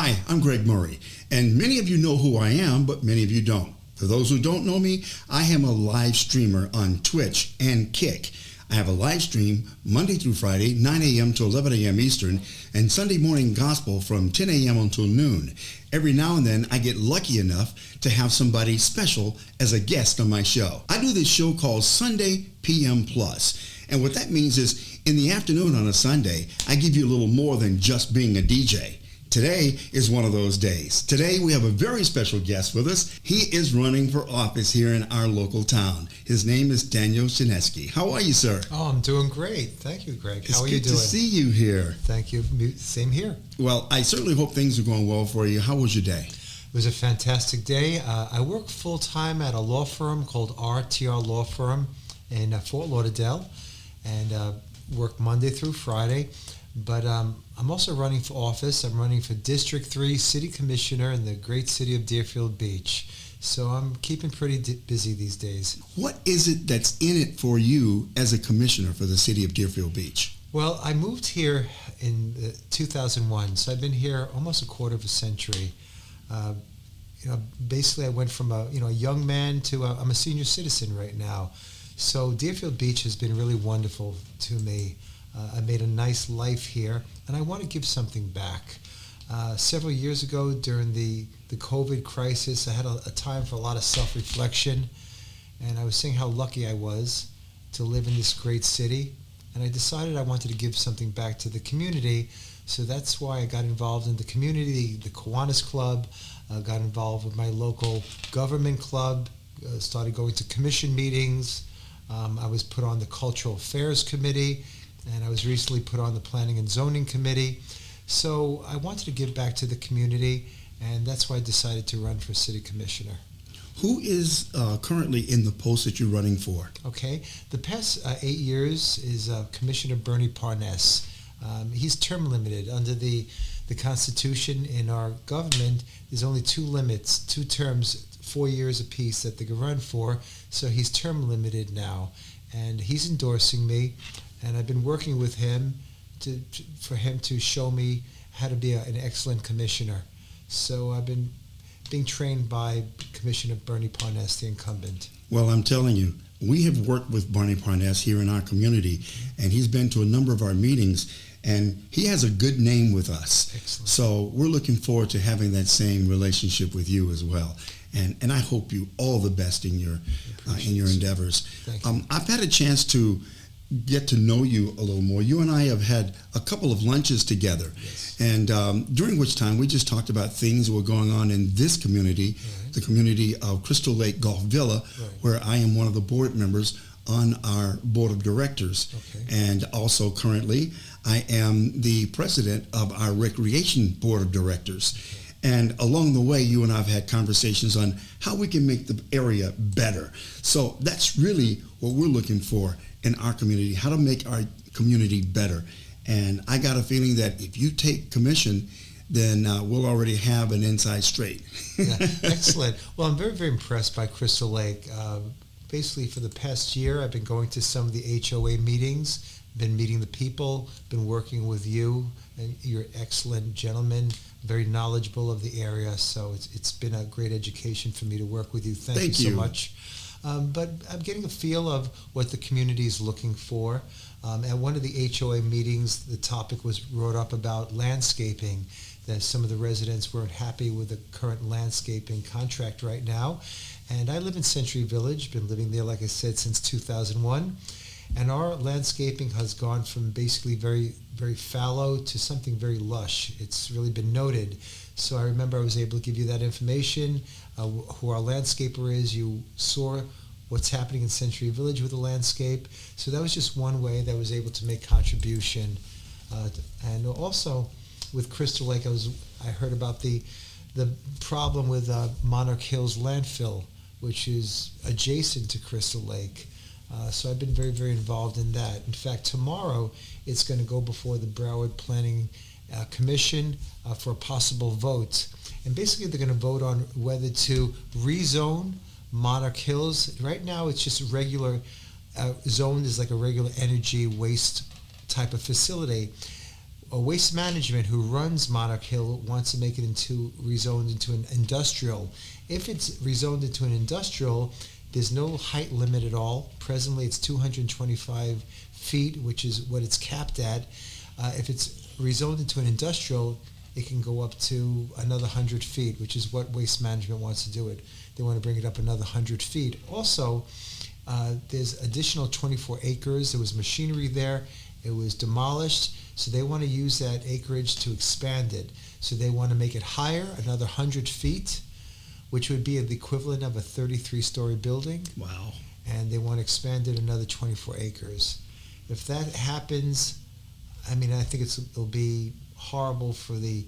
Hi, I'm Greg Murray, and many of you know who I am, but many of you don't. For those who don't know me, I am a live streamer on Twitch and Kick. I have a live stream Monday through Friday, 9 a.m. to 11 a.m. Eastern, and Sunday morning gospel from 10 a.m. until noon. Every now and then, I get lucky enough to have somebody special as a guest on my show. I do this show called Sunday PM Plus. And what that means is, in the afternoon on a Sunday, I give you a little more than just being a DJ. Today is one of those days. Today we have a very special guest with us. He is running for office here in our local town. His name is Daniel Shanetzky. How are you, sir? Oh, I'm doing great. Thank you, Greg. How are you doing? It's good to see you here. Thank you. Same here. Well, I certainly hope things are going well for you. How was your day? It was a fantastic day. I work full-time at a law firm called RTR Law Firm in Fort Lauderdale, and work Monday through Friday. But I'm also running for office. I'm running for District 3 City Commissioner in the great city of Deerfield Beach. So I'm keeping pretty busy these days. What is it that's in it for you as a commissioner for the city of Deerfield Beach? Well, I moved here in 2001, so I've been here almost a quarter of a century. Basically I went from a young man to I'm a senior citizen right now. So Deerfield Beach has been really wonderful to me. I made a nice life here, and I want to give something back. Several years ago, during the COVID crisis, I had a time for a lot of self-reflection, and I was saying how lucky I was to live in this great city, and I decided I wanted to give something back to the community, so that's why I got involved in the community, the Kiwanis Club, got involved with my local government club, started going to commission meetings. I was put on the Cultural Affairs Committee, and I was recently put on the Planning and Zoning Committee. So I wanted to give back to the community, and that's why I decided to run for City Commissioner. Who is currently in the post that you're running for? Okay. The past 8 years is Commissioner Bernie Parness. He's term limited. Under the Constitution in our government, there's only two terms, 4 years apiece that they can run for, so he's term limited now. And he's endorsing me, and I've been working with him for him to show me how to be an excellent commissioner. So I've been being trained by Commissioner Bernie Parness, the incumbent. Well, I'm telling you, we have worked with Bernie Parness here in our community, and he's been to a number of our meetings, and he has a good name with us. Excellent. So we're looking forward to having that same relationship with you as well. And I hope you all the best in your endeavors. Thank you. I've had a chance to get to know you a little more. You and I have had a couple of lunches together, yes. And during which time we just talked about things that were going on in this community, right. The community of Crystal Lake Golf Villa, right. Where I am one of the board members on our board of directors. Okay. And also currently I am the president of our recreation board of directors. Okay. And along the way, you and I have had conversations on how we can make the area better. So that's really what we're looking for in our community, how to make our community better. And I got a feeling that if you take commission, then we'll already have an inside straight. Yeah, excellent. Well, I'm very, very impressed by Crystal Lake. Basically, for the past year, I've been going to some of the HOA meetings, been meeting the people, been working with you, and you're excellent gentlemen, very knowledgeable of the area. So it's been a great education for me to work with you. Thank you so much. But I'm getting a feel of what the community is looking for. At one of the HOA meetings, the topic was brought up about landscaping, that some of the residents weren't happy with the current landscaping contract right now. And I live in Century Village, been living there, like I said, since 2001. And our landscaping has gone from basically very, very fallow to something very lush. It's really been noted. So I remember I was able to give you that information, who our landscaper is. You saw what's happening in Century Village with the landscape. So that was just one way that I was able to make contribution. And also with Crystal Lake, I heard about the problem with Monarch Hills landfill, which is adjacent to Crystal Lake. So I've been very, very involved in that. In fact, tomorrow it's going to go before the Broward Planning Commission for a possible vote. And basically they're going to vote on whether to rezone Monarch Hills. Right now it's just regular zoned as like a regular energy waste type of facility. Waste Management, who runs Monarch Hill, wants to make it rezoned into an industrial. If it's rezoned into an industrial, there's no height limit at all. Presently, it's 225 feet, which is what it's capped at. If it's rezoned into an industrial, it can go up to another 100 feet, which is what Waste Management wants to do it. They want to bring it up another 100 feet. Also, there's additional 24 acres. There was machinery there. It was demolished, so they want to use that acreage to expand it. So they want to make it higher, another 100 feet, which would be the equivalent of a 33-story building. Wow. And they want to expand it another 24 acres. If that happens, I think it'll be horrible for the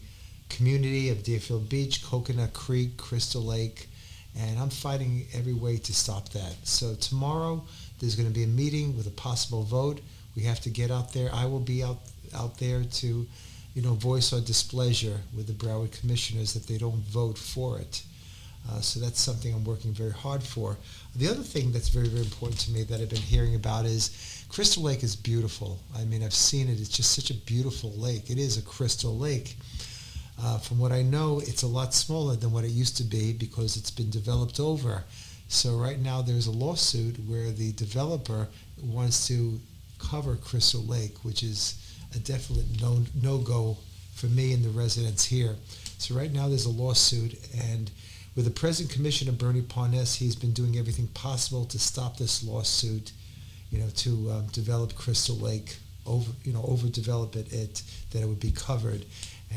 community of Deerfield Beach, Coconut Creek, Crystal Lake, and I'm fighting every way to stop that. So tomorrow there's going to be a meeting with a possible vote. We have to get out there. I will be out there to, voice our displeasure with the Broward commissioners that they don't vote for it. So that's something I'm working very hard for. The other thing that's very, very important to me that I've been hearing about is Crystal Lake is beautiful. I've seen it. It's just such a beautiful lake. It is a crystal lake. From what I know, it's a lot smaller than what it used to be because it's been developed over. So right now there's a lawsuit where the developer wants to cover Crystal Lake, which is a definite no-go for me and the residents here. So right now there's a lawsuit, and with the present commissioner, Bernie Parnes, he's been doing everything possible to stop this lawsuit, to develop Crystal Lake, overdevelop it, that it would be covered.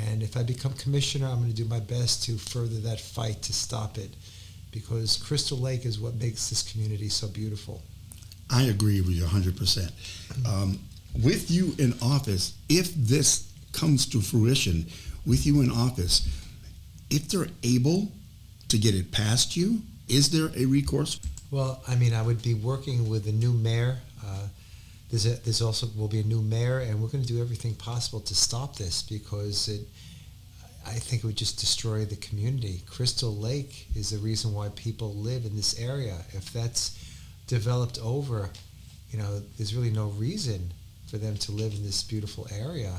And if I become commissioner, I'm going to do my best to further that fight to stop it, because Crystal Lake is what makes this community so beautiful. I agree with you 100%. With you in office, if this comes to fruition, with you in office, if they're able to get it past you, is there a recourse? Well, I would be working with the new mayor. There's also will be a new mayor, and we're going to do everything possible to stop this, because I think it would just destroy the community. Crystal Lake is the reason why people live in this area. If that's developed over, there's really no reason for them to live in this beautiful area.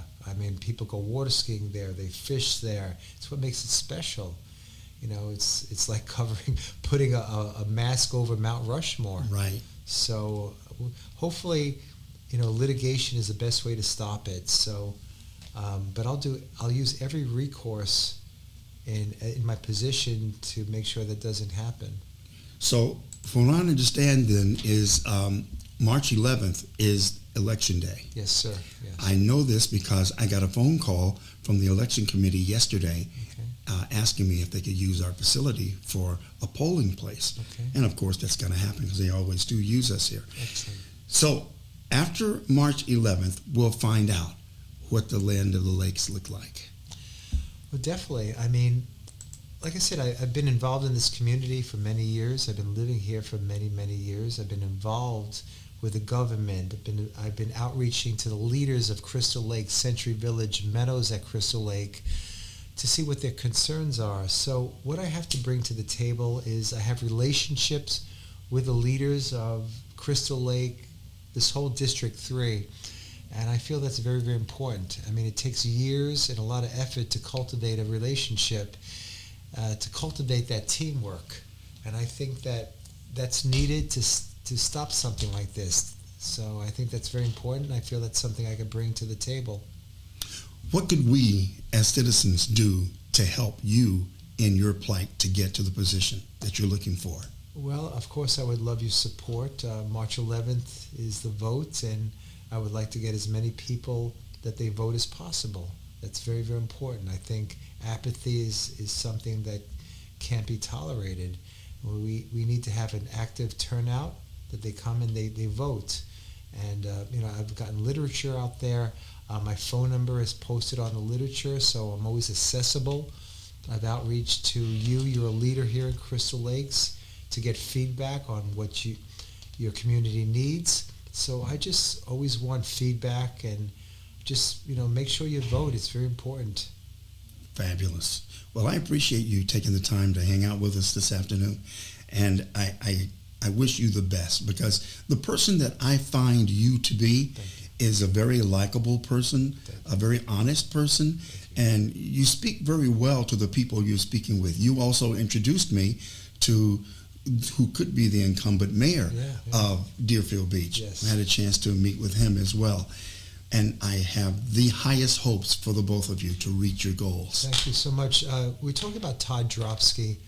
People go water skiing there, they fish there. It's what makes it special. It's like putting a mask over Mount Rushmore. Right. So hopefully, litigation is the best way to stop it. So, but I'll use every recourse in my position to make sure that doesn't happen. So, from what I understand then is March 11th is Election Day. Yes, sir. Yes. I know this because I got a phone call from the election committee yesterday asking me if they could use our facility for a polling place. Okay. And of course that's going to happen because they always do use us here. Excellent. So after March 11th, we'll find out what the land of the lakes look like. Well, definitely. Like I said, I've been involved in this community for many years. I've been living here for many, many years. I've been involved with the government. I've been outreaching to the leaders of Crystal Lake, Century Village, Meadows at Crystal Lake, to see what their concerns are. So what I have to bring to the table is I have relationships with the leaders of Crystal Lake, this whole District 3, and I feel that's very, very important. It takes years and a lot of effort to cultivate a relationship, to cultivate that teamwork, and I think that's needed to stop something like this. So I think that's very important. I feel that's something I could bring to the table. What could we as citizens do to help you in your plight to get to the position that you're looking for? Well, of course, I would love your support. March 11th is the vote, and I would like to get as many people that they vote as possible. That's very, very important. I think apathy is something that can't be tolerated. We need to have an active turnout, that they come and they vote. And, I've gotten literature out there. My phone number is posted on the literature, so I'm always accessible. I've outreached to you. You're a leader here in Crystal Lakes, to get feedback on what your community needs. So I just always want feedback, and just, make sure you vote. It's very important. Fabulous. Well, I appreciate you taking the time to hang out with us this afternoon. And I wish you the best, because the person that I find you to be is a very likable person, a very honest person, and you speak very well to the people you're speaking with. You also introduced me to who could be the incumbent mayor of Deerfield Beach. Yes. I had a chance to meet with him as well. And I have the highest hopes for the both of you to reach your goals. Thank you so much. We're talking about Todd Dropsky.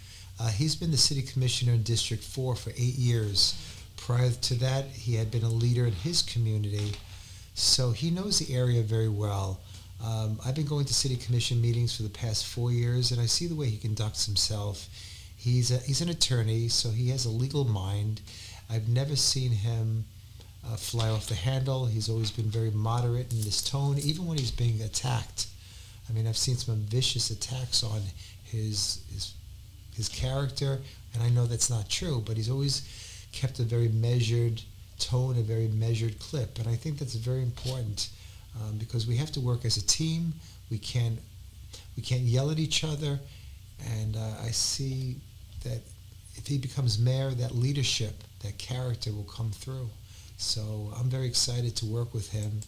He's been the city commissioner in District 4 for 8 years. Prior to that, he had been a leader in his community, so he knows the area very well. I've been going to city commission meetings for the past 4 years, and I see the way he conducts himself. He's an attorney, so he has a legal mind. I've never seen him fly off the handle. He's always been very moderate in his tone, even when he's being attacked. I mean, I've seen some vicious attacks on his character, and I know that's not true, but he's always kept a very measured tone, a very measured clip, and I think that's very important because we have to work as a team. We can't yell at each other, and I see that if he becomes mayor, that leadership, that character will come through. So I'm very excited to work with him.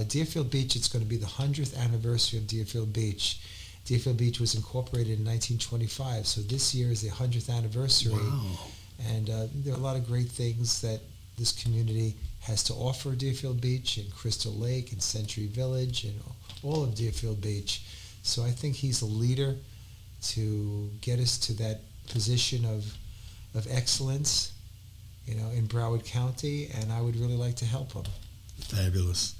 Deerfield Beach, it's going to be the 100th anniversary of Deerfield Beach. Deerfield Beach was incorporated in 1925, so this year is the 100th anniversary. Wow. And there are a lot of great things that this community has to offer Deerfield Beach and Crystal Lake and Century Village and all of Deerfield Beach. So I think he's a leader to get us to that position of excellence, in Broward County, and I would really like to help him. Fabulous.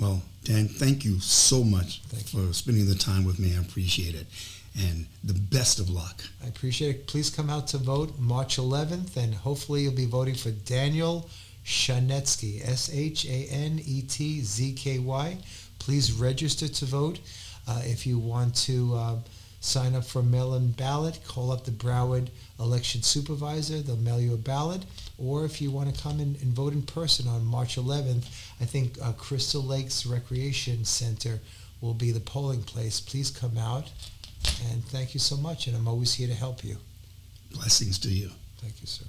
Well, Dan, thank you so much for spending the time with me. I appreciate it. And the best of luck. I appreciate it. Please come out to vote March 11th, and hopefully you'll be voting for Daniel Shanetzky, Shanetzky. Please register to vote. If you want to sign up for a mail-in ballot, call up the Broward election supervisor. They'll mail you a ballot. Or if you want to come and vote in person on March 11th, I think Crystal Lakes Recreation Center will be the polling place. Please come out. And thank you so much. And I'm always here to help you. Blessings to you. Thank you, sir.